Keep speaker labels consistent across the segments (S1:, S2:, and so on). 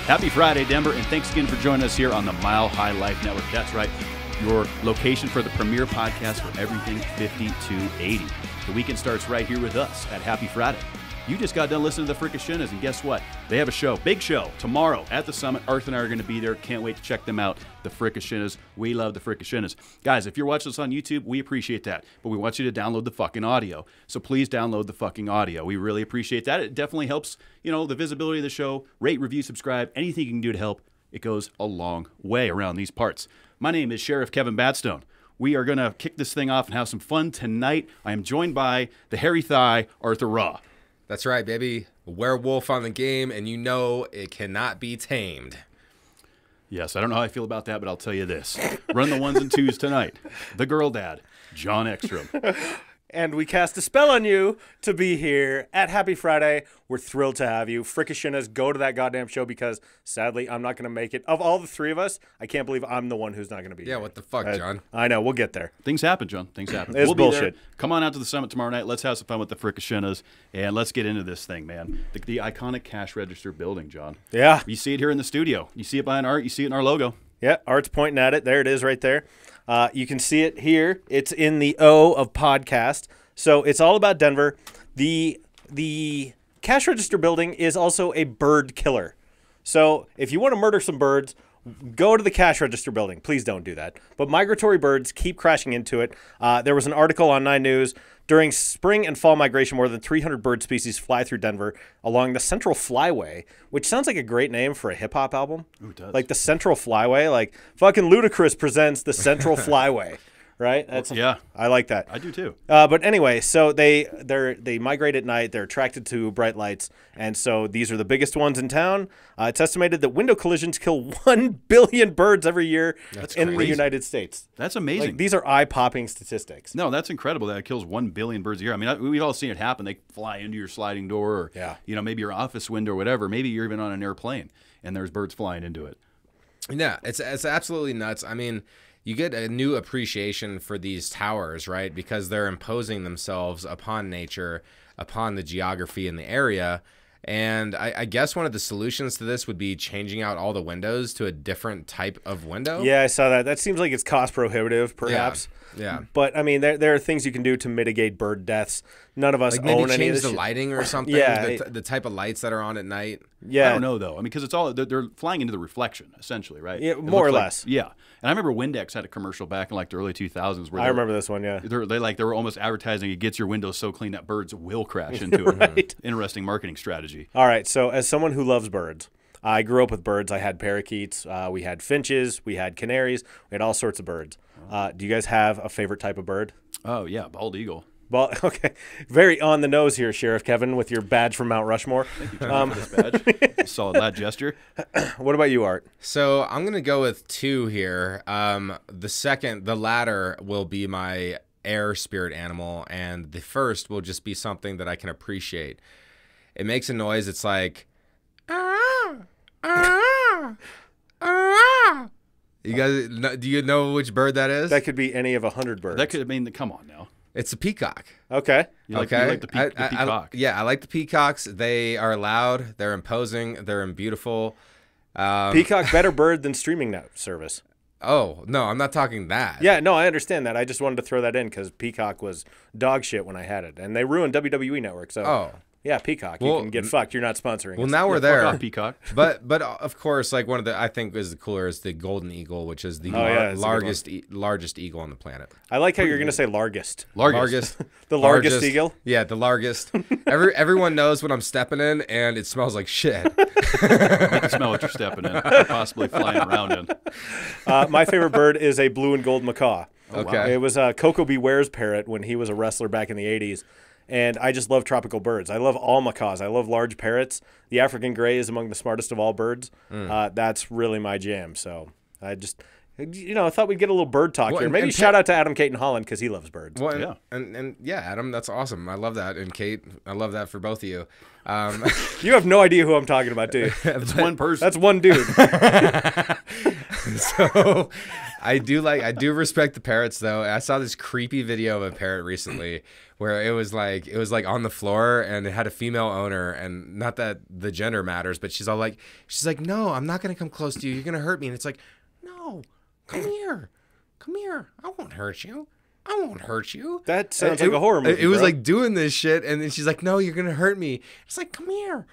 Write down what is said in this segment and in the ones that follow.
S1: Happy Friday, Denver, and thanks again for joining us here on the Mile High Life Network. That's right, your location for the premier podcast for everything 50 to 80. The weekend starts right here with us at Happy Friday. You just got done listening to the Fricashinas, and guess what? They have a show, big show, tomorrow at the Summit. Arthur and I are going to be there. Can't wait to check them out, the Fricashinas. We love the Fricashinas. Guys, if you're watching us on YouTube, we appreciate that, but we want you to download the fucking audio. So please download the fucking audio. We really appreciate that. It definitely helps, the visibility of the show. Rate, review, subscribe. Anything you can do to help, it goes a long way around these parts. My name is Sheriff Kevin Badstone. We are going to kick this thing off and have some fun tonight. I am joined by the hairy thigh, Arthur Raw.
S2: That's right, baby. A werewolf on the game, and you know it cannot be tamed.
S1: Yes, I don't know how I feel about that, but I'll tell you this. Run the ones and twos tonight. The girl dad, John Ekstrom.
S3: And we cast a spell on you to be here at Happy Friday. We're thrilled to have you. Fricashinas, go to that goddamn show because, sadly, I'm not going to make it. Of all the three of us, I can't believe I'm the one who's not going to be here.
S2: Yeah, what the fuck, John?
S3: I know. We'll get there.
S1: Things happen, John. Things happen.
S3: It's bullshit.
S1: Be there. Come on out to the Summit tomorrow night. Let's have some fun with the Fricashinas, and let's get into this thing, man. The iconic cash register building, John.
S3: Yeah.
S1: You see it here in the studio. You see it behind Art. You see it in our logo.
S3: Yeah, Art's pointing at it. There it is right there. You can see it here. It's in the O of podcast. So it's all about Denver. The cash register building is also a bird killer. So if you want to murder some birds, go to the cash register building. Please don't do that. But migratory birds keep crashing into it. There was an article on 9 News. During spring and fall migration, more than 300 bird species fly through Denver along the Central Flyway, which sounds like a great name for a hip-hop album.
S1: Ooh, it does.
S3: Like the Central Flyway. Like fucking Ludacris presents the Central Flyway. Right?
S1: Yeah.
S3: I like that.
S1: I do too.
S3: But anyway, so they migrate at night. They're attracted to bright lights. And so these are the biggest ones in town. It's estimated that window collisions kill 1 billion birds every year in the United States.
S1: That's amazing.
S3: Like, these are eye-popping statistics.
S1: No, that's incredible that it kills 1 billion birds a year. I mean, we've all seen it happen. They fly into your sliding door or, maybe your office window or whatever. Maybe you're even on an airplane and there's birds flying into it.
S2: Yeah, it's absolutely nuts. I mean, you get a new appreciation for these towers, right? Because they're imposing themselves upon nature, upon the geography in the area. And I guess one of the solutions to this would be changing out all the windows to a different type of window.
S3: Yeah, I saw that. That seems like it's cost prohibitive, perhaps.
S2: Yeah.
S3: But, I mean, there are things you can do to mitigate bird deaths. None of us
S2: like maybe
S3: own any of
S2: change
S3: this
S2: the
S3: shit.
S2: lighting or something.
S3: Yeah.
S2: The type of lights that are on at night.
S3: Yeah.
S1: I don't know, though. I mean, because it's all, they're flying into the reflection, essentially, right?
S3: Yeah, more or less.
S1: Yeah. And I remember Windex had a commercial back in like the early 2000s where
S3: I remember this one, yeah.
S1: They were almost advertising it gets your windows so clean that birds will crash into it.
S3: Right.
S1: Interesting marketing strategy.
S3: All right, so as someone who loves birds, I grew up with birds. I had parakeets, we had finches, we had canaries, we had all sorts of birds. Do you guys have a favorite type of bird?
S1: Oh, yeah, bald eagle.
S3: Well, okay. Very on the nose here, Sheriff Kevin, with your badge from Mount Rushmore.
S1: Thank you, John, for this badge. Solid lad gesture.
S3: What about you, Art?
S2: So I'm going to go with 2 here. The latter will be my air spirit animal, and the first will just be something that I can appreciate. It makes a noise. It's like, You guys, do you know which bird that is?
S3: That could be any of 100 birds.
S1: That could mean, come on now.
S2: It's a peacock.
S3: Okay.
S1: You like the peacock.
S2: I like the peacocks. They are loud. They're imposing. They're beautiful.
S3: Peacock, better bird than streaming net service.
S2: Oh, no, I'm not talking that.
S3: Yeah, no, I understand that. I just wanted to throw that in because Peacock was dog shit when I had it. And they ruined WWE Network. So, yeah, Peacock. You can get fucked. You're not sponsoring
S2: Well,
S3: us.
S2: now we're there.
S1: Fuck off, Peacock.
S2: But of course, like one of the I think is the cooler is the golden eagle, which is the largest eagle on the planet.
S3: I like how you're going to say largest.
S1: Largest.
S3: The largest eagle?
S2: Yeah, the largest. Everyone knows what I'm stepping in, and it smells like shit.
S1: I can smell what you're stepping in, possibly flying around in.
S3: My favorite bird is a blue and gold macaw.
S2: Okay.
S3: Wow. It was Coco Beware's parrot when he was a wrestler back in the 80s. And I just love tropical birds. I love all macaws. I love large parrots. The African gray is among the smartest of all birds. That's really my jam. So I thought we'd get a little bird talk
S2: Well,
S3: here. Maybe shout out to Adam, Kate, and Holland because he loves birds.
S2: Well, and Adam, that's awesome. I love that. And Kate, I love that for both of you.
S3: You have no idea who I'm talking about, do you?
S1: It's one person.
S3: That's one dude.
S2: So I do respect the parrots though. I saw this creepy video of a parrot recently where it was like on the floor and it had a female owner, and not that the gender matters, but she's like, no, I'm not gonna come close to you. You're gonna hurt me. And it's like, no, come here. I won't hurt you.
S3: That sounds like a horror movie.
S2: It was like doing this shit, and then she's like, no, you're gonna hurt me. It's like, come here.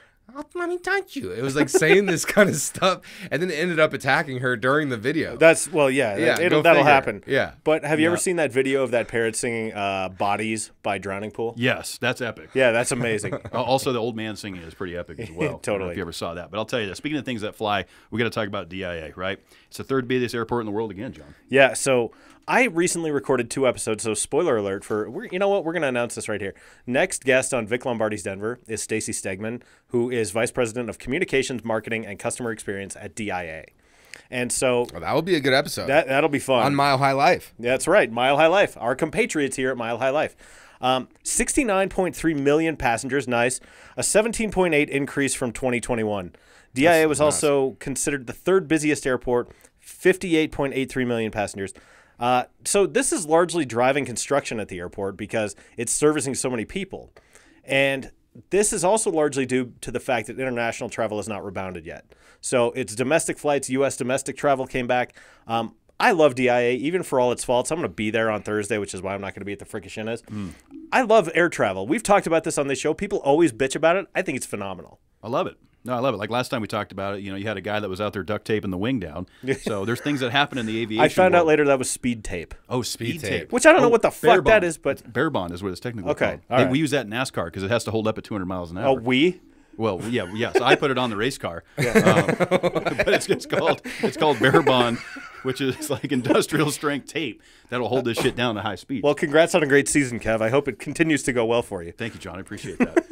S2: Let me touch you. It was like saying this kind of stuff, and then it ended up attacking her during the video.
S3: That'll happen.
S2: Yeah.
S3: But have you ever seen that video of that parrot singing Bodies by Drowning Pool?
S1: Yes, that's epic.
S3: Yeah, that's amazing.
S1: Also, the old man singing is pretty epic as well.
S3: Totally.
S1: I don't know if you ever saw that. But I'll tell you this. Speaking of things that fly, we got to talk about DIA, right? It's the third busiest airport in the world again, John.
S3: Yeah, so I recently recorded 2 episodes, so spoiler alert you know what? We're going to announce this right here. Next guest on Vic Lombardi's Denver is Stacy Stegman, who is Vice President of Communications, Marketing, and Customer Experience at DIA. And so
S2: that will be a good episode.
S3: That'll be fun.
S2: On Mile High Life.
S3: That's right, Mile High Life. Our compatriots here at Mile High Life. 69.3 million passengers, nice. A 17.8 increase from 2021. DIA was also considered the third busiest airport, 58.83 million passengers. So this is largely driving construction at the airport because it's servicing so many people. And this is also largely due to the fact that international travel has not rebounded yet. So it's domestic flights, U.S. domestic travel came back. I love DIA, even for all its faults. I'm going to be there on Thursday, which is why I'm not going to be at the Fricashinas. I love air travel. We've talked about this on this show. People always bitch about it. I think it's phenomenal.
S1: I love it. No, I love it. Like last time we talked about it, you had a guy that was out there duct taping the wing down. So there's things that happen in the aviation
S3: I found out
S1: world.
S3: later that was speed tape.
S1: Oh, speed tape.
S3: Which I don't know what the fuck that is, but...
S1: Bear bond is what it's technically
S3: Okay,
S1: called.
S3: all right.
S1: We use that in NASCAR because it has to hold up at 200 miles an hour.
S3: Oh, we?
S1: Well, yeah. So I put it on the race car. But it's called bear bond, which is like industrial strength tape that'll hold this shit down to high speed.
S3: Well, congrats on a great season, Kev. I hope it continues to go well for you.
S1: Thank you, John. I appreciate that.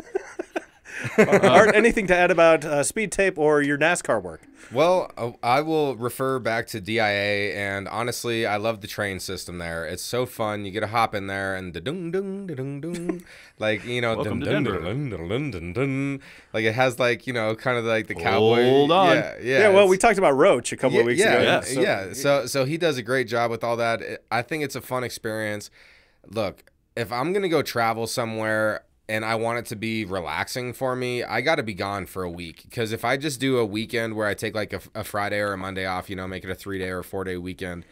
S3: Art, anything to add about speed tape or your NASCAR work?
S2: Well, I will refer back to DIA, and honestly, I love the train system there. It's so fun. You get to hop in there and da-dung, like,
S1: Welcome to Denver.
S2: Like it has like, kind of like the cowboy.
S1: Hold on.
S2: Yeah.
S3: Well, we talked about Roach a couple of weeks ago.
S2: So he does a great job with all that. I think it's a fun experience. Look, if I'm going to go travel somewhere and I want it to be relaxing for me, I got to be gone for a week. Because if I just do a weekend where I take like a Friday or a Monday off, make it a 3-day or 4-day weekend.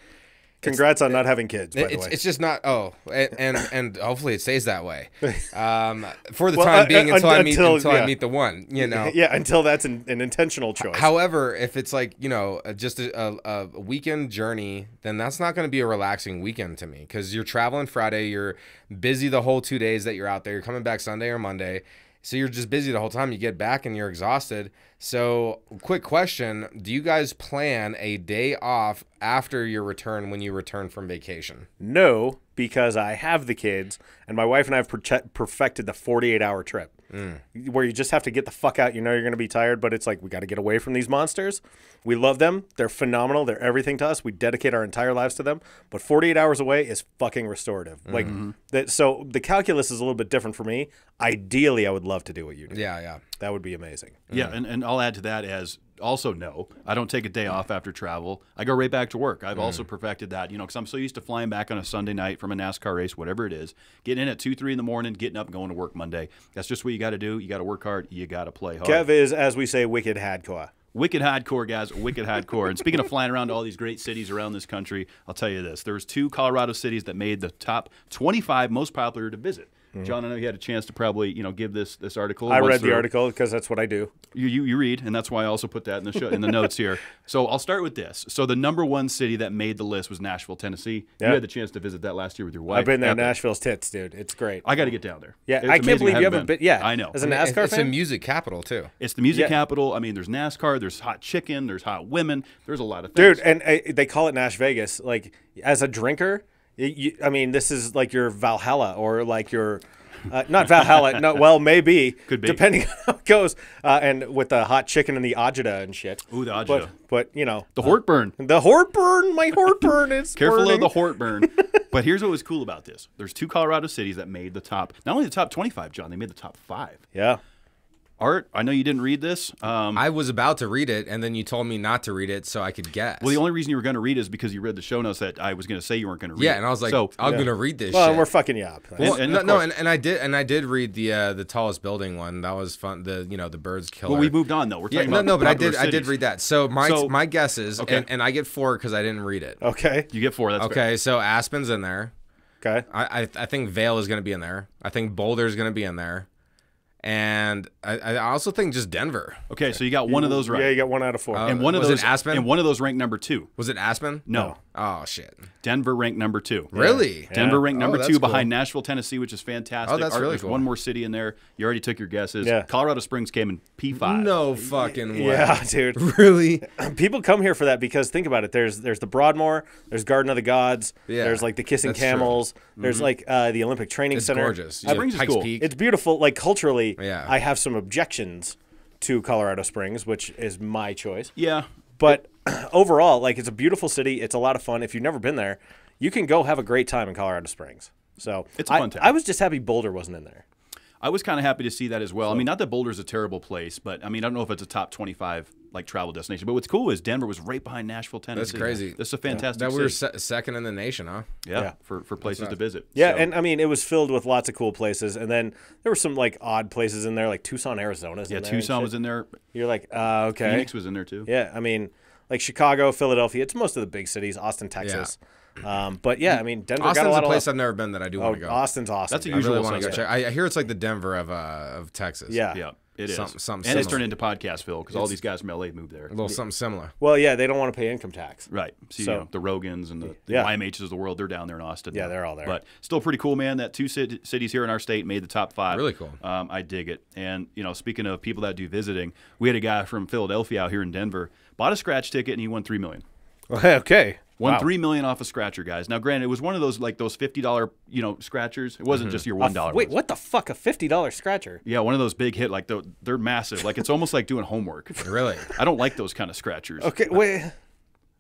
S3: Congrats on not having kids, by the way.
S2: It's just not, and hopefully it stays that way for the time being until I meet the one,
S3: Yeah, until that's an intentional choice.
S2: However, if it's like, just a weekend journey, then that's not going to be a relaxing weekend to me because you're traveling Friday, you're busy the whole 2 days that you're out there, you're coming back Sunday or Monday. So you're just busy the whole time. You get back and you're exhausted. So quick question. Do you guys plan a day off after your return when you return from vacation?
S3: No, because I have the kids, and my wife and I have perfected the 48-hour trip. Where you just have to get the fuck out. You're going to be tired, but it's like we got to get away from these monsters. We love them. They're phenomenal. They're everything to us. We dedicate our entire lives to them. But 48 hours away is fucking restorative. So the calculus is a little bit different for me. Ideally, I would love to do what you do.
S2: Yeah.
S3: That would be amazing.
S1: Yeah, and I'll add to that as also no, I don't take a day off after travel. I go right back to work. I've also perfected that, because I'm so used to flying back on a Sunday night from a NASCAR race, whatever it is, getting in at 2, 3 in the morning, getting up and going to work Monday. That's just what you got to do. You got to work hard. You got to play hard.
S3: Kev is, as we say, wicked hardcore.
S1: Wicked hardcore, guys. Wicked hardcore. And speaking of flying around to all these great cities around this country, I'll tell you this. There's 2 Colorado cities that made the top 25 most popular to visit. John, I know you had a chance to probably, give this article.
S3: I read the article because that's what I do.
S1: You read, and that's why I also put that in the show in the notes here. So I'll start with this. So the number 1 city that made the list was Nashville, Tennessee.
S3: Yeah.
S1: You had the chance to visit that last year with your wife.
S3: I've been there. Nashville's tits, dude. It's great.
S1: I got to get down there.
S3: Yeah,
S1: It's
S3: I can't
S1: amazing
S3: believe you haven't been. Yeah,
S1: I know.
S3: As a NASCAR
S2: It's
S3: fan,
S2: a music capital too.
S1: It's the music capital. I mean, there's NASCAR. There's hot chicken. There's hot women. There's a lot of things.
S3: Dude, and they call it Nash Vegas. Like, as a drinker, this is like your Valhalla or like your Not Valhalla. No, well, maybe.
S1: Could be.
S3: Depending on how it goes. And with the hot chicken and the agita and shit.
S1: Ooh, the agita.
S3: But you know.
S1: The Hortburn.
S3: The Hortburn. My Hortburn is
S1: Careful
S3: burning.
S1: of the Hortburn. But here's what was cool about this. There's 2 Colorado cities that made the top, not only the top 25, John, they made the top 5.
S3: Yeah.
S1: Art, I know you didn't read this.
S2: I was about to read it, and then you told me not to read it so I could guess.
S1: Well, the only reason you were going to read it is because you read the show notes that I was going to say you weren't going to read.
S2: Yeah, and I was like, I'm going to read this
S3: Well,
S2: shit.
S3: we're fucking you up.
S2: Well,
S1: And
S2: and I did read the tallest building one. That was fun. The birds killer.
S1: Well, we moved on though. We're talking about
S2: but
S1: popular
S2: I did
S1: cities.
S2: read that. So my guess is,
S1: Okay.
S2: and I get 4 because I didn't read it.
S3: Okay.
S1: You get 4. That's
S2: Okay,
S1: fair.
S2: so Aspen's in there.
S3: Okay.
S2: I think Vail is going to be in there. I think Boulder is going to be in there. And I also think just Denver.
S1: Okay, so you got one of those right.
S3: Yeah, you got 1 out of 4.
S1: And one of
S2: Was it
S1: those
S2: Aspen?
S1: And one of those ranked number 2.
S2: Was it Aspen?
S1: No.
S2: Oh, shit.
S1: Denver ranked number 2.
S2: Really?
S1: Denver ranked number
S2: that's
S1: 2
S2: cool.
S1: behind Nashville, Tennessee, which is fantastic.
S2: Oh, that's really
S1: There's
S2: cool.
S1: one more city in there. You already took your guesses.
S3: Yeah.
S1: Colorado Springs came in P5.
S2: No fucking way.
S3: Yeah, dude.
S2: Really?
S3: People come here for that because think about it. There's the Broadmoor. There's Garden of the Gods.
S2: Yeah,
S3: There's like the Kissing
S2: that's true.
S3: Camels. There's like the Olympic Training
S2: It's
S3: Center.
S2: gorgeous.
S1: Springs is
S2: Pikes
S1: cool.
S2: Peak.
S3: It's beautiful. Like culturally,
S2: Yeah.
S3: I have some objections to Colorado Springs, which is my choice.
S1: Yeah.
S3: But overall, like it's a beautiful city. It's a lot of fun. If you've never been there, you can go have a great time in Colorado Springs. So
S1: It's a fun time.
S3: I was just happy Boulder wasn't in there.
S1: I was kind of happy to see that as well. I mean, not that Boulder's a terrible place, but I mean, I don't know if it's a top 25 like travel destination. But what's cool is Denver was right behind Nashville, Tennessee.
S2: That's crazy.
S1: This is a fantastic
S2: That we were
S1: city.
S2: second in the nation, huh?
S1: Yeah, for places to visit.
S3: Yeah,
S1: So-
S3: and I mean it was filled with lots of cool places, and then there were some like odd places in there, like Tucson, Arizona.
S1: yeah, Tucson was in there.
S3: You're like, okay.
S1: Phoenix was in there too.
S3: Yeah, I mean, like Chicago, Philadelphia. It's most of the big cities. Austin, Texas. But yeah, I mean, Denver got a
S2: Austin's
S3: lot
S2: a
S3: of
S2: place
S3: love.
S2: I've never been that I do
S3: Oh,
S2: want to go.
S3: Austin's awesome.
S1: That's a
S3: dude.
S2: I really
S1: usual
S2: want to go
S1: suspect.
S2: check. I hear it's like the Denver of Texas.
S3: Yeah.
S1: Yeah, it is.
S2: Something
S1: And it's
S2: similar.
S1: turned into Podcastville because all these guys from LA moved there.
S2: A little something similar.
S3: Well, yeah, they don't want to pay income tax.
S1: Right. So,
S3: So-
S1: you know, the Rogans and the
S3: Yeah.
S1: YMHs of the world, they're down there in Austin.
S3: Yeah,
S1: now.
S3: they're all there.
S1: But still pretty cool, man, that 2 cities here in our state made the top 5.
S2: Really cool.
S1: I dig it. And, you know, speaking of people that do visiting, we had a guy from Philadelphia out here in Denver, bought a scratch ticket, and he won $3 million.
S3: Okay.
S1: Won
S3: Wow.
S1: $3 million off a scratcher, guys. Now, granted, it was one of those like those $50, you know, scratchers. It wasn't just your $1.
S3: Wait,
S1: ones.
S3: what the fuck? A $50 scratcher?
S1: Yeah, one of those big hit. Like they're massive. Like it's almost like doing homework.
S2: Really?
S1: I don't like those kind of scratchers.
S3: Okay, wait.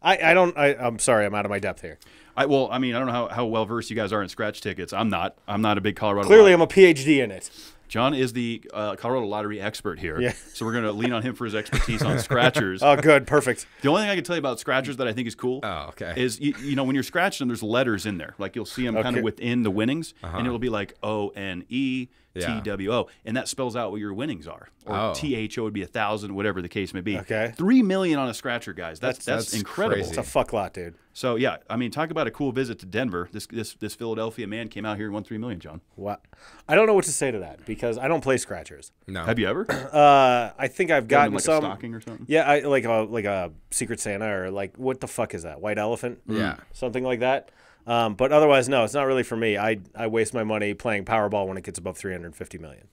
S3: I'm sorry, I'm out of my depth here.
S1: I mean, I don't know how well versed you guys are in scratch tickets. I'm not a big Colorado.
S3: Clearly, I'm a PhD in it.
S1: John is the Colorado lottery expert here.
S3: Yeah.
S1: So we're going to lean on him for his expertise on scratchers.
S3: Oh, good, perfect.
S1: The only thing I can tell you about scratchers that I think is cool
S2: okay.
S1: is, you know, when you're scratching them, there's letters in there. Like you'll see them kind
S3: Okay.
S1: of within the winnings, and it'll be like ONE.
S2: Yeah.
S1: TWO, and that spells out what your winnings are. Or THO would be 1,000, whatever the case may be.
S3: Okay.
S1: $3 million on a scratcher, guys. That's
S2: That's
S1: incredible.
S2: crazy.
S3: It's a fuck lot, dude.
S1: So yeah, I mean, talk about a cool visit to Denver. This Philadelphia man came out here and won $3 million, John.
S3: What? I don't know what to say to that because I don't play scratchers.
S2: No.
S1: Have you ever?
S3: I think I've
S1: Gotten
S3: gotten
S1: like
S3: some.
S1: a stocking or something?
S3: Yeah, I like a Secret Santa or like what the fuck is that? White elephant?
S2: Yeah.
S3: Something like that. But otherwise, no, it's not really for me. I waste my money playing Powerball when it gets above 350 million.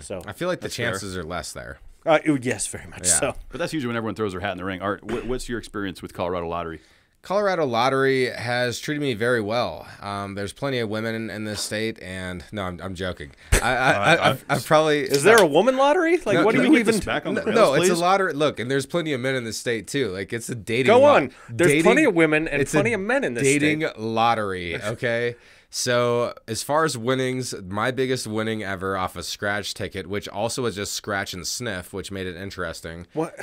S3: So
S2: I feel like the
S1: fair.
S2: chances are less there.
S3: yes, very much
S2: Yeah.
S3: so.
S1: But that's usually when everyone throws their hat in the ring. Art, what's your experience with Colorado Lottery?
S2: Colorado Lottery has treated me very well. There's plenty of women in this state, and no, I'm joking. I've probably
S3: Is there a woman lottery? Like,
S2: No,
S3: what do
S1: Can
S3: you
S1: we get
S3: even?
S1: this back on the rails,
S2: no, it's
S1: please?
S2: a lottery. Look, and there's plenty of men in the state too. Like it's a dating.
S3: Go on. There's
S2: dating-
S3: plenty of women and
S2: it's
S3: plenty
S2: a
S3: of men in this
S2: dating
S3: state.
S2: lottery. Okay. So as far as winnings, my biggest winning ever off a scratch ticket, which also was just scratch and sniff, which made it interesting.
S3: What?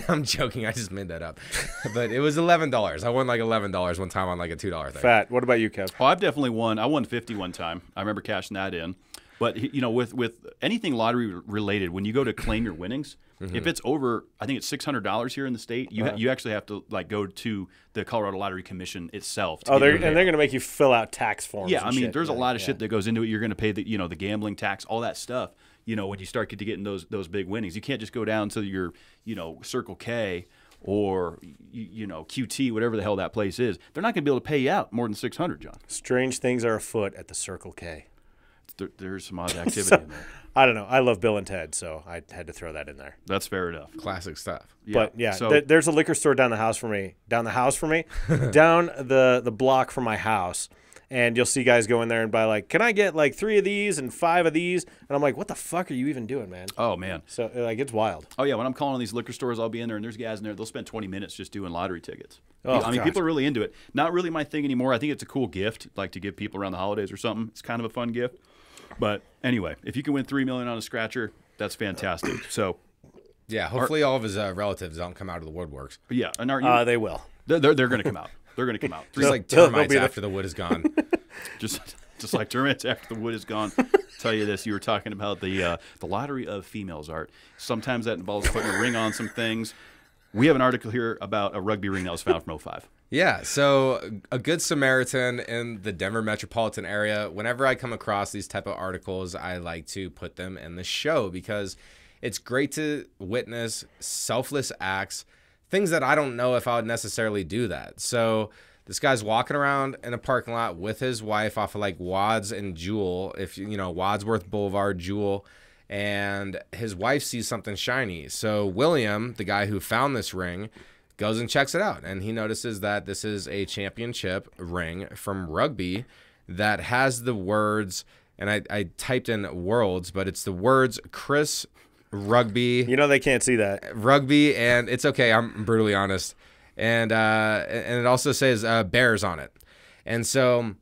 S2: I'm joking. I just made that up. But it was $11. I won like $11 one time on like a $2 thing.
S3: Fat. What about you, Kev?
S1: Oh, I've definitely won. I won 50 one time. I remember cashing that in. But you know, with anything lottery related, when you go to claim your winnings, if it's over, I think it's $600 here in the state. You actually have to like go to the Colorado Lottery Commission itself. To
S3: Oh,
S1: get your
S3: they're going to make you fill out tax forms.
S1: Yeah,
S3: and
S1: I mean,
S3: shit.
S1: there's a lot of
S3: Yeah.
S1: shit that goes into it. You're going to pay the the gambling tax, all that stuff. You know, when you start to getting those big winnings, you can't just go down to your Circle K or QT, whatever the hell that place is. They're not going to be able to pay you out more than $600, John.
S3: Strange things are afoot at the Circle K.
S1: There's some odd activity in there.
S3: I don't know. I love Bill and Ted, so I had to throw that in there.
S1: That's fair enough.
S2: Classic stuff.
S3: But yeah,
S1: So
S3: there's a liquor store down the house for me. Down the block from my house, and you'll see guys go in there and buy like, can I get like 3 of these and 5 of these? And I'm like, what the fuck are you even doing, man?
S1: Oh, man.
S3: So like, it's wild.
S1: Oh, yeah. When I'm calling these liquor stores, I'll be in there, and there's guys in there. They'll spend 20 minutes just doing lottery tickets.
S3: Oh,
S1: I mean,
S3: gosh.
S1: people are really into it. Not really my thing anymore. I think it's a cool gift, like to give people around the holidays or something. It's kind of a fun gift. But anyway, if you can win $3 million on a scratcher, that's fantastic. So,
S2: Yeah, hopefully all of his relatives don't come out of the woodworks.
S1: yeah, and are you,
S3: They will.
S1: they're going to come out. They're going to come out.
S2: Just like
S3: they'll
S2: termites
S3: be there.
S2: after the wood is gone.
S1: just like termites after the wood is gone. Tell you this, you were talking about the lottery of females, Art. Sometimes that involves putting a ring on some things. We have an article here about a rugby ring that was found from 05.
S2: Yeah, so a good Samaritan in the Denver metropolitan area, whenever I come across these type of articles, I like to put them in the show because it's great to witness selfless acts, things that I don't know if I would necessarily do that. So this guy's walking around in a parking lot with his wife off of like Wads and Jewel, Wadsworth Boulevard, Jewel, and his wife sees something shiny. So William, the guy who found this ring, goes and checks it out, and he notices that this is a championship ring from rugby that has the words, and I typed in worlds, but it's the words Chris Rugby.
S3: You know they can't see that.
S2: Rugby, and it's okay, I'm brutally honest. And it also says Bears on it. And so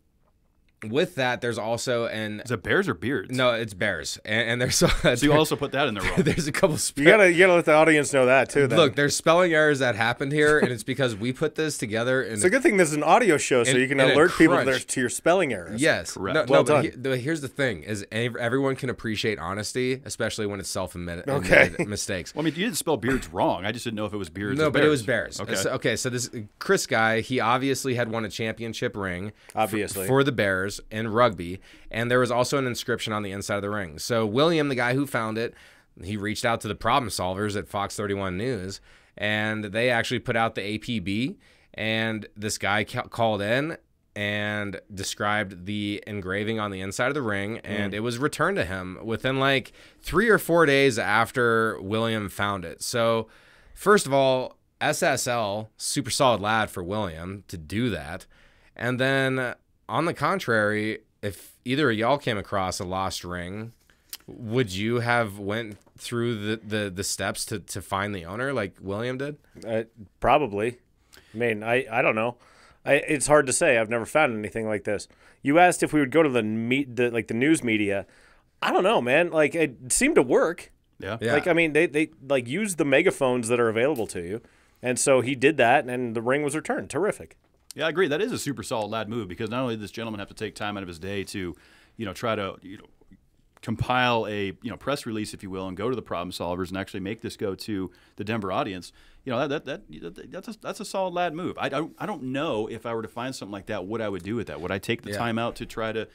S2: with that, there's also
S1: Is it bears or beards?
S2: No, it's Bears. And there's so
S1: you also put that in there wrong.
S2: there's a couple
S3: You gotta let the audience know that too. Then.
S2: Look, there's spelling errers that happened here, and it's because we put this together.
S3: It's a good thing this is an audio show, so you can alert people to your spelling errors.
S2: Yes,
S1: correct.
S3: Well done.
S2: Here's the thing: is everyone can appreciate honesty, especially when it's self-admitted mistakes.
S1: Well, I mean, you didn't spell beards wrong. I just didn't know if it was beards.
S2: No,
S1: or
S2: but
S1: bears.
S2: it was Bears.
S1: Okay.
S2: So this Chris guy, he obviously had won a championship ring,
S3: Obviously.
S2: for the Bears in rugby, and there was also an inscription on the inside of the ring. So William, the guy who found it, he reached out to the problem solvers at Fox 31 News, and they actually put out the APB, and this guy called in and described the engraving on the inside of the ring, and it was returned to him within like 3 or 4 days after William found it. So first of all, SSL, super solid lad for William to do that. And then on the contrary, if either of y'all came across a lost ring, would you have went through the steps to find the owner like William did?
S3: Probably. I mean, I don't know. It's hard to say. I've never found anything like this. You asked if we would go to the news media. I don't know, man. Like, it seemed to work.
S1: Yeah.
S3: Like, I mean, they like use the megaphones that are available to you. And so he did that, and the ring was returned. Terrific.
S1: Yeah, I agree. That is a super solid lad move because not only did this gentleman have to take time out of his day to, try to, compile a press release, if you will, and go to the problem solvers and actually make this go to the Denver audience. That's a solid lad move. I don't know if I were to find something like that, what I would do with that. Would I take the time out to try to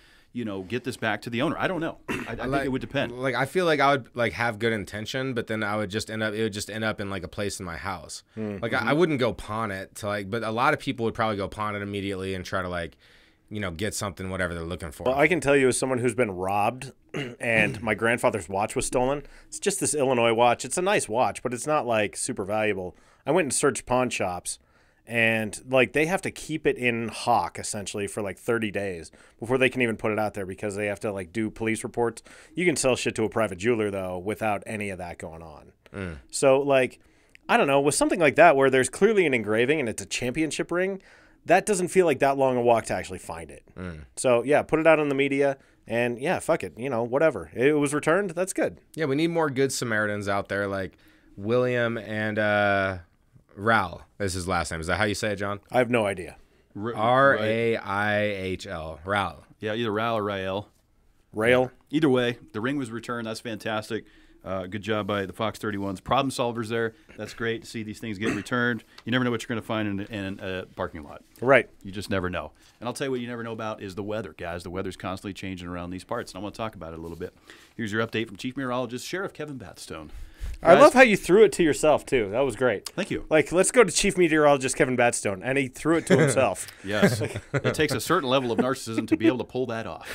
S1: get this back to the owner? I don't know. I think it would depend.
S2: Like, I feel like I would like have good intention, but then it would just end up in like a place in my house. Like I wouldn't go pawn it to but a lot of people would probably go pawn it immediately and try to get something, whatever they're looking for.
S3: Well, I can tell you as someone who's been robbed and my grandfather's watch was stolen. It's just this Illinois watch. It's a nice watch, but it's not like super valuable. I went and searched pawn shops. And they have to keep it in hock essentially for 30 days before they can even put it out there because they have to do police reports. You can sell shit to a private jeweler though without any of that going on. So I don't know, with something like that where there's clearly an engraving and it's a championship ring, that doesn't feel like that long a walk to actually find it. So yeah, put it out on the media and yeah, fuck it, whatever. It was returned. That's good.
S2: Yeah, we need more good Samaritans out there like William and Raul is his last name. Is that how you say it, John?
S3: I have no idea.
S2: Raihl. Raul.
S1: Yeah, either Raul or Rael.
S3: Rail.
S1: Either way, the ring was returned. That's fantastic. Good job by the Fox 31's problem solvers there. That's great to see these things get returned. You never know what you're going to find in a parking lot.
S3: Right.
S1: You just never know. And I'll tell you what you never know about is the weather, guys. The weather's constantly changing around these parts, and I want to talk about it a little bit. Here's your update from Chief Meteorologist Sheriff Kevin Batstone.
S3: I love how you threw it to yourself, too. That was great.
S1: Thank you.
S3: Like, let's go to Chief Meteorologist Kevin Batstone, and he threw it to himself.
S1: Yes. It takes a certain level of narcissism to be able to pull that off.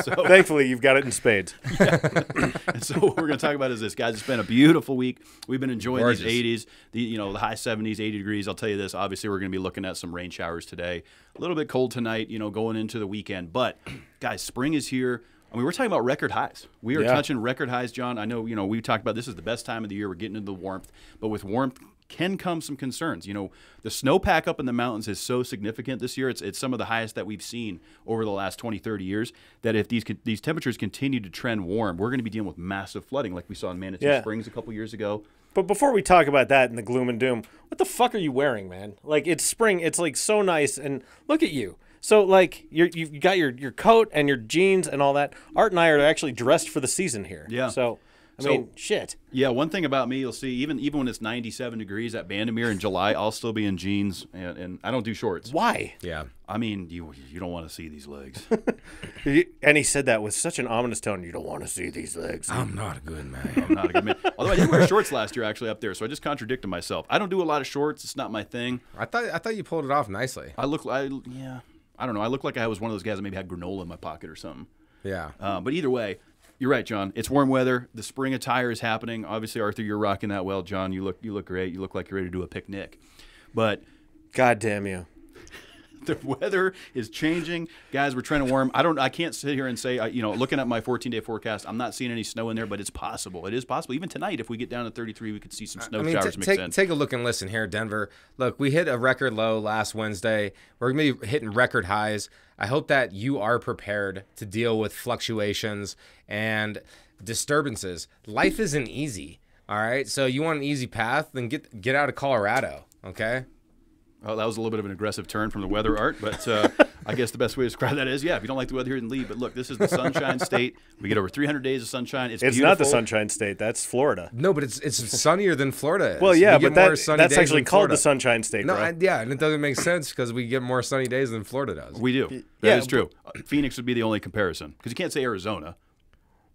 S1: So,
S3: Thankfully, you've got it in spades.
S1: and so what we're going to talk about is this, guys. It's been a beautiful week. We've been enjoying
S2: Gorgeous.
S1: these 80s, the high 70s, 80 degrees. I'll tell you this. Obviously, we're going to be looking at some rain showers today. A little bit cold tonight, going into the weekend. But, guys, spring is here. I mean, we're talking about record highs. We are touching record highs, John. I know, we talked about this is the best time of the year. We're getting into the warmth. But with warmth can come some concerns. The snowpack up in the mountains is so significant this year. It's some of the highest that we've seen over the last 20, 30 years, that if these temperatures continue to trend warm, we're going to be dealing with massive flooding like we saw in Manatee Springs a couple years ago.
S3: But before we talk about that and the gloom and doom, what the fuck are you wearing, man? Like, it's spring. It's, like, so nice. And look at you. So, like, you've got your coat and your jeans and all that. Art and I are actually dressed for the season here.
S1: Yeah.
S3: So, I mean, shit.
S1: Yeah, one thing about me, you'll see, even when it's 97 degrees at Bandimere in July, I'll still be in jeans, and I don't do shorts.
S3: Why?
S2: Yeah.
S1: I mean, you don't want to see these legs.
S3: And he said that with such an ominous tone. You don't want to see these legs.
S2: I'm not a good man.
S1: I'm not a good man. Although I did wear shorts last year, actually, up there, so I just contradicted myself. I don't do a lot of shorts. It's not my thing.
S2: I thought you pulled it off nicely.
S1: I don't know. I look like I was one of those guys that maybe had granola in my pocket or something.
S2: Yeah.
S1: But either way, you're right, John. It's warm weather. The spring attire is happening. Obviously, Arthur, you're rocking that well. John, you look great. You look like you're ready to do a picnic. But
S3: God damn you.
S1: the weather is changing, guys. We're trying to warm. I can't sit here and say, looking at my 14-day forecast, I'm not seeing any snow in there, but it's possible. It is possible. Even tonight, if we get down to 33, we could see some snow showers mix in.
S2: Take a look and listen here, Denver. Look, we hit a record low last Wednesday. We're going to be hitting record highs. I hope that you are prepared to deal with fluctuations and disturbances. Life isn't easy. All right. So you want an easy path? Then get out of Colorado. Okay.
S1: Oh, that was a little bit of an aggressive turn from the weather, Art, but I guess the best way to describe that is, if you don't like the weather here, then leave. But look, this is the Sunshine State. We get over 300 days of sunshine. It's beautiful.
S3: Not the Sunshine State. That's Florida.
S2: No, but it's sunnier than Florida is.
S3: Well, yeah,
S2: we
S3: but
S2: get more sunny
S3: that's
S2: days
S3: actually
S2: than
S3: called
S2: Florida.
S3: the Sunshine State,
S2: No,
S3: bro.
S2: and it doesn't make sense because we get more sunny days than Florida does.
S1: We do. That is true. Phoenix would be the only comparison because you can't say Arizona.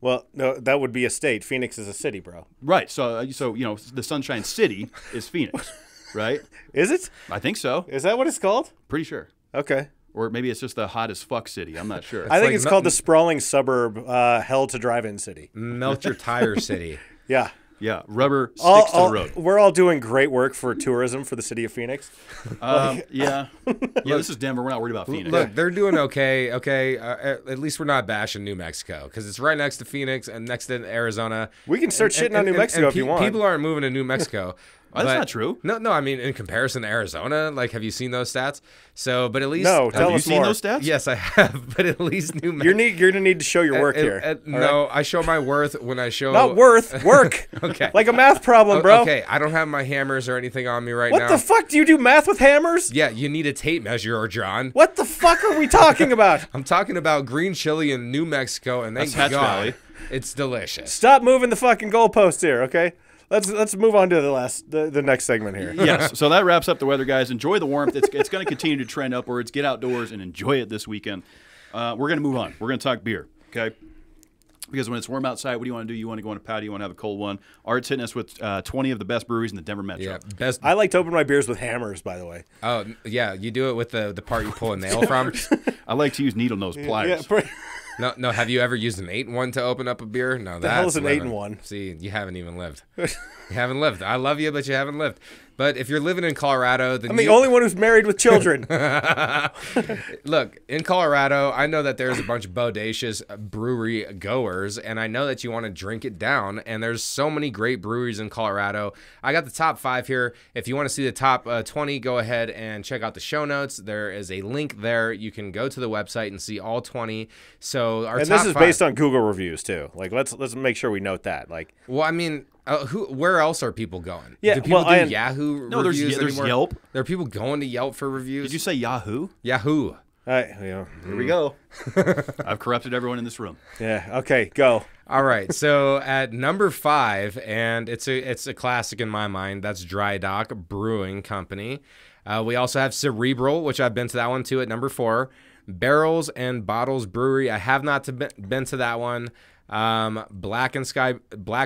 S3: Well, no, that would be a state. Phoenix is a city, bro.
S1: Right. So the Sunshine City is Phoenix, right?
S3: Is it?
S1: I think so.
S3: Is that what it's called?
S1: Pretty sure.
S3: Okay.
S1: Or maybe it's just the hottest fuck city. I'm not sure.
S3: I think
S2: like
S3: it's called the sprawling suburb, hell to drive-in city.
S2: Melt your tire city.
S3: Yeah.
S1: Yeah, rubber sticks to the road.
S3: We're all doing great work for tourism for the city of Phoenix.
S1: Yeah, this is Denver. We're not worried about Phoenix.
S2: Look, they're doing okay. Okay, at least we're not bashing New Mexico because it's right next to Phoenix and next to Arizona.
S3: We can start shitting on New Mexico if you want.
S2: People aren't moving to New Mexico.
S1: Oh, that's not true.
S2: No. I mean, in comparison to Arizona, like, have you seen those stats? So, but at least
S3: No,
S1: Have you seen
S3: more.
S1: those stats?
S2: Yes, I have. But at least New Mexico.
S3: You're gonna need to show your work here.
S2: No, I show my worth when I show.
S3: Not worth, work.
S2: Okay.
S3: Like a math problem, bro.
S2: Okay, I don't have my hammers or anything on me right
S3: What
S2: now.
S3: the fuck? Do you do math with hammers?
S2: Yeah, you need a tape measure, John.
S3: What the fuck are we talking about?
S2: I'm talking about green chili in New Mexico, and thank
S1: That's Hatch
S2: God,
S1: Valley.
S2: it's delicious.
S3: Stop moving the fucking goalposts here, okay? Let's move on to the next segment here.
S1: Yes. So that wraps up the weather, guys. Enjoy the warmth. It's going to continue to trend upwards. Get outdoors and enjoy it this weekend. We're going to move on. We're going to talk beer, okay? Because when it's warm outside, what do you want to do? You want to go on a patio. You want to have a cold one. Art's hitting us with 20 of the best breweries in the Denver Metro.
S2: Yeah, best.
S3: I like to open my beers with hammers, by the way.
S2: Oh, yeah, you do it with the part you pull a nail from.
S1: I like to use needle nose pliers.
S2: No. Have you ever used an 8-in-1 to open up a beer? No,
S3: The hell is an 8-in-1?
S2: See, you haven't even lived. You haven't lived. I love you, but you haven't lived. But if you're living in Colorado, then
S3: I'm the only one who's married with children.
S2: Look, in Colorado, I know that there's a bunch of bodacious brewery goers, and I know that you want to drink it down, and there's so many great breweries in Colorado. I got the top 5 here. If you want to see the top 20, go ahead and check out the show notes. There is a link there. You can go to the website and see all 20. So our
S3: And
S2: top
S3: this is
S2: 5,
S3: based on Google reviews too. Like let's make sure we note that. Like,
S2: well, I mean, where else are people going?
S3: Yeah,
S2: do people
S3: well,
S2: do Yahoo
S1: No, there's
S2: reviews anymore?
S1: Yelp.
S2: There are people going to Yelp for reviews.
S1: Did you say Yahoo?
S2: Yahoo?
S1: Here we go. I've corrupted everyone in this room.
S3: yeah, okay, go.
S2: All right, so at number 5, and it's a classic in my mind. That's Dry Dock Brewing Company. We also have Cerebral, which I've been to that one too at number 4. Barrels and Bottles Brewery. I have not been to that one. Black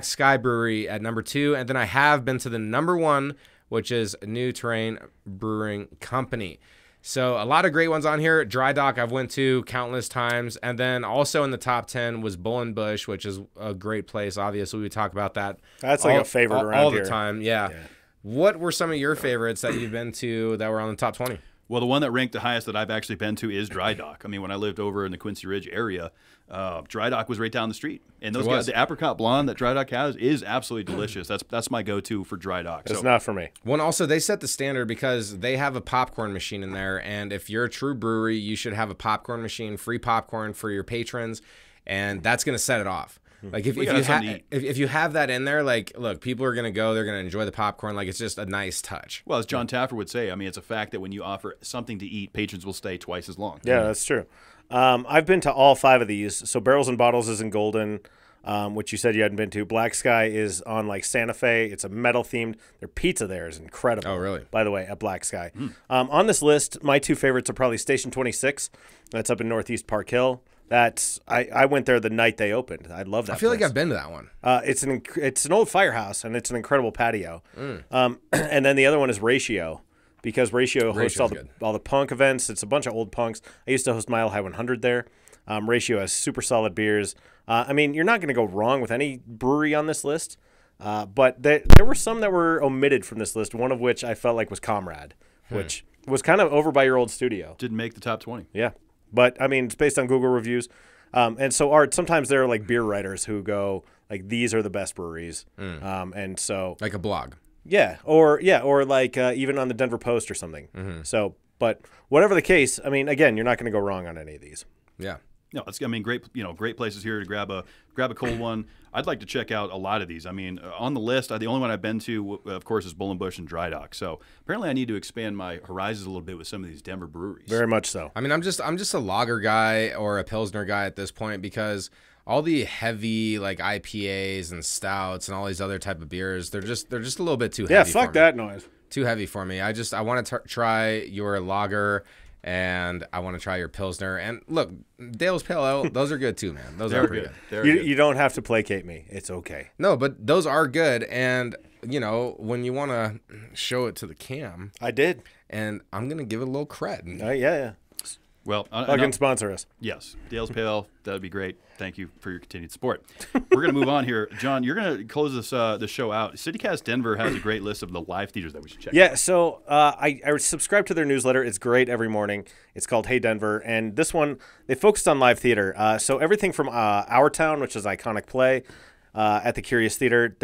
S2: Sky Brewery at number 2, and then I have been to the number 1, which is New Terrain Brewing Company. So a lot of great ones on here. Dry Dock I've went to countless times, and then also in the top 10 was Bull and Bush, which is a great place. Obviously, we talk about that.
S3: That's like a favorite around
S2: all
S3: here.
S2: the time. Yeah. What were some of your favorites that you've been to that were on the top 20?
S1: Well, the one that ranked the highest that I've actually been to is Dry Dock. I mean, when I lived over in the Quincy Ridge area, Dry Dock was right down the street. And those guys, the apricot blonde that Dry Dock has is absolutely delicious. That's my go-to for Dry Dock.
S3: It's not for me.
S2: Well, also, they set the standard because they have a popcorn machine in there. And if you're a true brewery, you should have a popcorn machine, free popcorn for your patrons. And that's going to set it off. Like if you have that in there, like, look, people are gonna go, they're gonna enjoy the popcorn. Like, it's just a nice touch.
S1: Well, as John Taffer would say, I mean, it's a fact that when you offer something to eat, patrons will stay twice as long.
S3: Yeah, that's true. I've been to all 5 of these. So Barrels and Bottles is in Golden, which you said you hadn't been to. Black Sky is on like Santa Fe. It's a metal themed. Their pizza there is incredible.
S2: Oh, really?
S3: By the way, at Black Sky. On this list, my 2 favorites are probably Station 26. That's up in Northeast Park Hill. I went there the night they opened. I love that.
S2: I feel
S3: place.
S2: like I've been to that one.
S3: It's an old firehouse, and it's an incredible patio. And then the other one is Ratio, because Ratio hosts all the punk events. It's a bunch of old punks. I used to host Mile High 100 there. Ratio has super solid beers. I mean, you're not going to go wrong with any brewery on this list. But there were some that were omitted from this list, one of which I felt like was Comrade, which was kind of over by your old studio.
S1: Didn't make the top 20.
S3: Yeah. But, I mean, it's based on Google reviews. And so, Art, sometimes there are, like, beer writers who go, like, these are the best breweries. And so...
S2: Like a blog.
S3: Yeah. Or like, even on the Denver Post or something. So, but whatever the case, I mean, again, you're not going to go wrong on any of these.
S2: Yeah.
S1: No, it's, I mean, great places here to grab a cold one. I'd like to check out a lot of these. I mean, on the list, the only one I've been to, of course, is Bull and Bush and Dry Dock. So apparently, I need to expand my horizons a little bit with some of these Denver breweries.
S3: Very much so.
S2: I mean, I'm just a lager guy or a Pilsner guy at this point, because all the heavy like IPAs and stouts and all these other type of beers, they're just a little bit too heavy.
S3: Yeah, fuck that noise.
S2: Too heavy for me. I want to try your lager. And I want to try your Pilsner. And look, Dale's Pale Ale, those are good too, man. Those are pretty good.
S3: You don't have to placate me. It's okay.
S2: No, but those are good. And, you know, when you want to show it to the cam.
S3: I did.
S2: And I'm going to give it a little cred.
S3: Yeah.
S1: Well,
S3: fucking sponsor us.
S1: Yes, Dale's Pale. That would be great. Thank you for your continued support. We're going to move on here. John, you're going to close this show out. CityCast Denver has a great list of the live theaters that we should check out.
S3: Yeah, so I subscribe to their newsletter. It's great every morning. It's called Hey Denver. And this one, they focused on live theater. So everything from Our Town, which is an iconic play at the Curious Theater,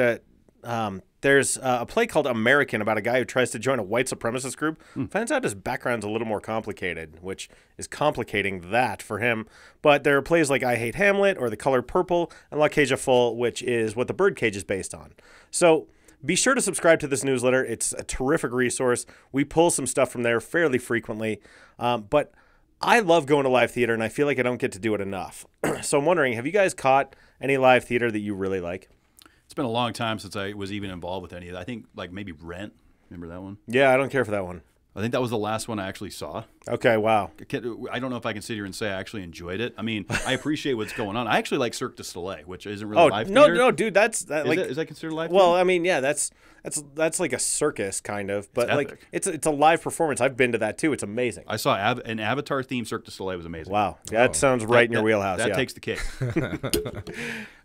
S3: there's a play called American about a guy who tries to join a white supremacist group. Finds out his background's a little more complicated, which is complicating that for him. But there are plays like I Hate Hamlet or The Color Purple and La Cage aux Folles, which is what The Birdcage is based on. So be sure to subscribe to this newsletter. It's a terrific resource. We pull some stuff from there fairly frequently. But I love going to live theater, and I feel like I don't get to do it enough. So I'm wondering, have you guys caught any live theater that you really like?
S1: It's been a long time since I was even involved with any of that. I think like maybe Rent. Remember that one?
S3: Yeah, I don't care for that one.
S1: I think that was the last one I actually saw.
S3: Okay, wow.
S1: I don't know if I can sit here and say I actually enjoyed it. I mean, I appreciate what's going on. I actually like Cirque du Soleil, which isn't really live theater.
S3: No, dude, is
S1: that considered live theater?
S3: Well, I mean, yeah, that's like a circus kind of, but it's a live performance. I've been to that too. It's amazing.
S1: I saw an Avatar themed Cirque du Soleil. Was amazing.
S3: Wow, that sounds right in your wheelhouse.
S1: That takes the cake.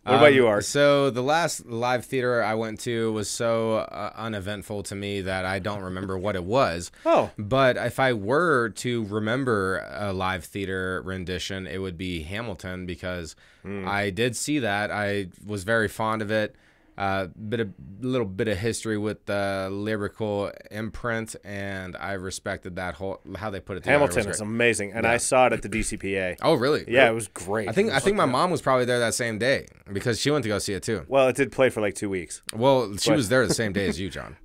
S3: What about you, Art?
S2: So the last live theater I went to was so uneventful to me that I don't remember what it was.
S3: Oh.
S2: But if I were to remember a live theater rendition, it would be Hamilton, because I did see that. I was very fond of it. Little bit of history with the lyrical imprint, and I respected that how they put it together.
S3: Hamilton is amazing, and I saw it at the DCPA.
S2: Oh, really?
S3: Yeah, it was great.
S2: I think my mom was probably there that same day because she went to go see it too.
S3: Well, it did play for like 2 weeks.
S2: Well, she was there the same day as you, John.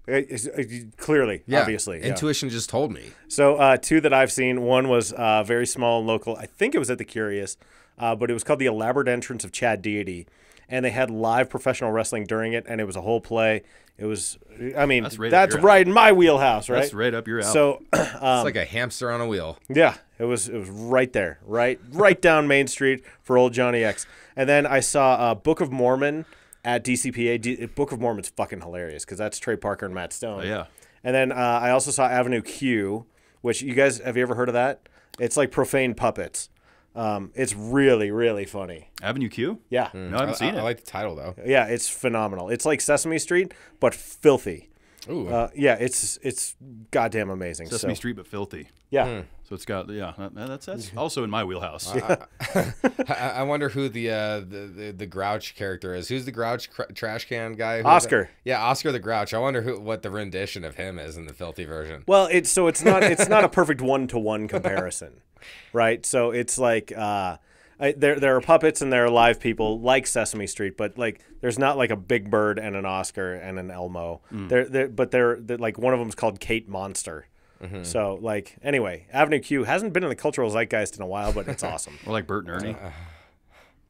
S3: Clearly, obviously. Yeah.
S2: Intuition just told me.
S3: So 2 that I've seen. One was very small and local. I think it was at the Curious. but it was called The Elaborate Entrance of Chad Deity. And they had live professional wrestling during it, and it was a whole play. It was, I mean, that's right in my wheelhouse, right?
S1: That's right up your alley.
S3: So
S2: It's like a hamster on a wheel.
S3: yeah, it was right there, right down Main Street for old Johnny X. And then I saw Book of Mormon at DCPA. Book of Mormon's fucking hilarious because that's Trey Parker and Matt Stone.
S1: Oh, yeah.
S3: And then I also saw Avenue Q, which have you ever heard of that? It's like profane puppets. It's really, really funny.
S1: Avenue Q?
S3: Yeah.
S1: No, I haven't seen it.
S2: I like the title, though.
S3: Yeah, it's phenomenal. It's like Sesame Street, but filthy.
S2: Ooh.
S3: Yeah, it's goddamn amazing.
S1: Sesame Street, but filthy.
S3: Yeah.
S1: So it's got, that's also in my wheelhouse.
S2: I wonder who the Grouch character is. Who's the Grouch trash can guy?
S3: Oscar.
S2: Yeah, Oscar the Grouch. I wonder what the rendition of him is in the filthy version.
S3: Well, it's not a perfect one-to-one comparison, right? So it's like there are puppets and there are live people like Sesame Street, but like there's not like a Big Bird and an Oscar and an Elmo. They're like one of them's called Kate Monster. Mm-hmm. So like anyway, Avenue Q hasn't been in the cultural zeitgeist in a while, but it's awesome.
S1: Or like Bert and Ernie.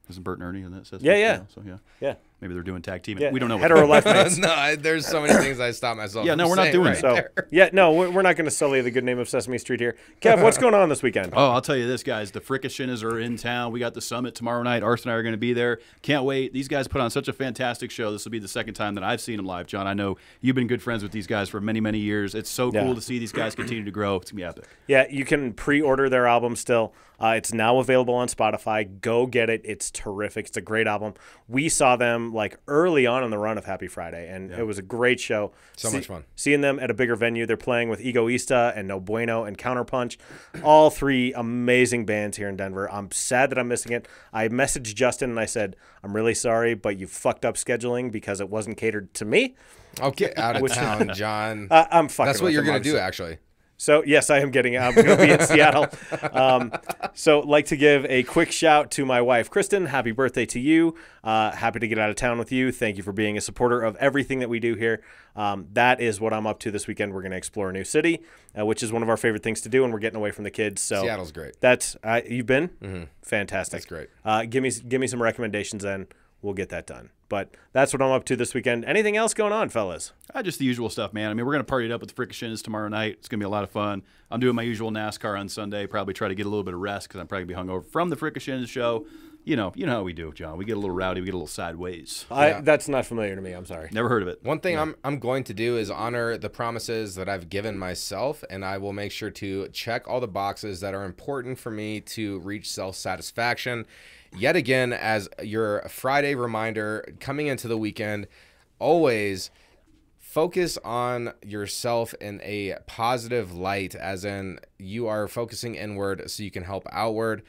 S1: Isn't Bert and Ernie in that?
S3: Yeah.
S1: So
S3: yeah.
S1: Maybe they're doing tag team.
S3: Yeah.
S1: We don't know.
S3: Hetero left mates.
S2: No, there's so many things I stop myself.
S1: Yeah, no, we're not doing
S2: right
S1: it.
S3: So yeah, no, we're not going to sully the good name of Sesame Street here. Kev, what's going on this weekend?
S1: Oh, I'll tell you this, guys. The Fricashinas are in town. We got the summit tomorrow night. Arthur and I are going to be there. Can't wait. These guys put on such a fantastic show. This will be the second time that I've seen them live. John, I know you've been good friends with these guys for many, many years. It's so cool to see these guys continue to grow. It's going to be epic.
S3: Yeah, you can pre-order their album still. It's now available on Spotify. Go get it. It's terrific. It's a great album. We saw them like early on in the run of Happy Friday, and it was a great show.
S2: So much fun.
S3: Seeing them at a bigger venue. They're playing with Egoista and No Bueno and Counterpunch. All three amazing bands here in Denver. I'm sad that I'm missing it. I messaged Justin and I said, I'm really sorry, but you fucked up scheduling because it wasn't catered to me.
S2: Oh, get out of town, John.
S3: I'm fucking
S2: That's what
S3: with
S2: you're
S3: them,
S2: going to do,
S3: obviously.
S2: actually.
S3: So, yes, I'm going to be in Seattle. So, like to give a quick shout to my wife, Kristen. Happy birthday to you. Happy to get out of town with you. Thank you for being a supporter of everything that we do here. That is what I'm up to this weekend. We're going to explore a new city, which is one of our favorite things to do, and we're getting away from the kids. So
S2: Seattle's great.
S3: That's you've been?
S2: Mm-hmm.
S3: Fantastic.
S2: That's great.
S3: Give me some recommendations, then we'll get that done. But that's what I'm up to this weekend. Anything else going on, fellas?
S1: Just the usual stuff, man. I mean, we're going to party it up with the Fricashinas tomorrow night. It's going to be a lot of fun. I'm doing my usual NASCAR on Sunday. Probably try to get a little bit of rest because I'm probably going to be hungover from the Fricashinas show. You know how we do, John. We get a little rowdy. We get a little sideways.
S3: That's not familiar to me. I'm sorry.
S1: Never heard of it.
S2: One thing I'm going to do is honor the promises that I've given myself, and I will make sure to check all the boxes that are important for me to reach self-satisfaction. Yet again, as your Friday reminder coming into the weekend, always focus on yourself in a positive light, as in you are focusing inward so you can help outward.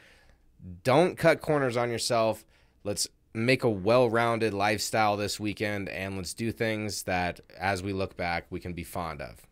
S2: Don't cut corners on yourself. Let's make a well-rounded lifestyle this weekend, and let's do things that, as we look back, we can be fond of.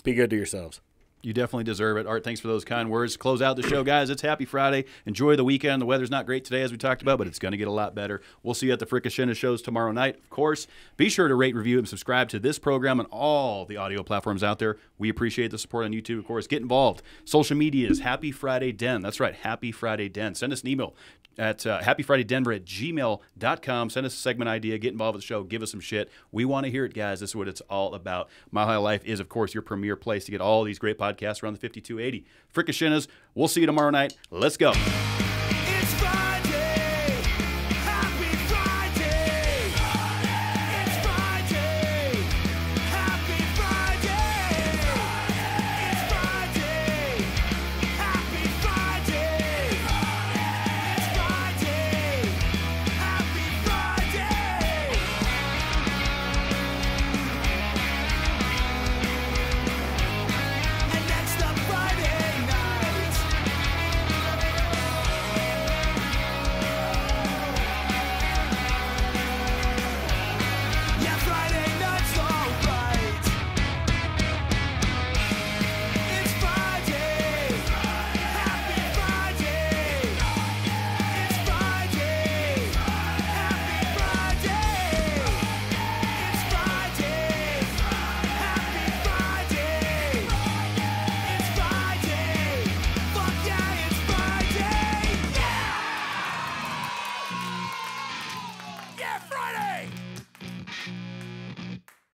S3: Be good to yourselves.
S1: You definitely deserve it. Art, thanks for those kind words. To close out the show, guys, it's Happy Friday. Enjoy the weekend. The weather's not great today, as we talked about, but it's going to get a lot better. We'll see you at the Fricashina shows tomorrow night, of course. Be sure to rate, review, and subscribe to this program on all the audio platforms out there. We appreciate the support on YouTube, of course. Get involved. Social media is Happy Friday Den. That's right, Happy Friday Den. Send us an email at happyfridaydenver@gmail.com. Send us a segment idea. Get involved with the show. Give us some shit. We want to hear it, guys. This is what it's all about. Mile High Life is, of course, your premier place to get all these great podcasts around the 5280. Fricashinas, we'll see you tomorrow night. Let's go.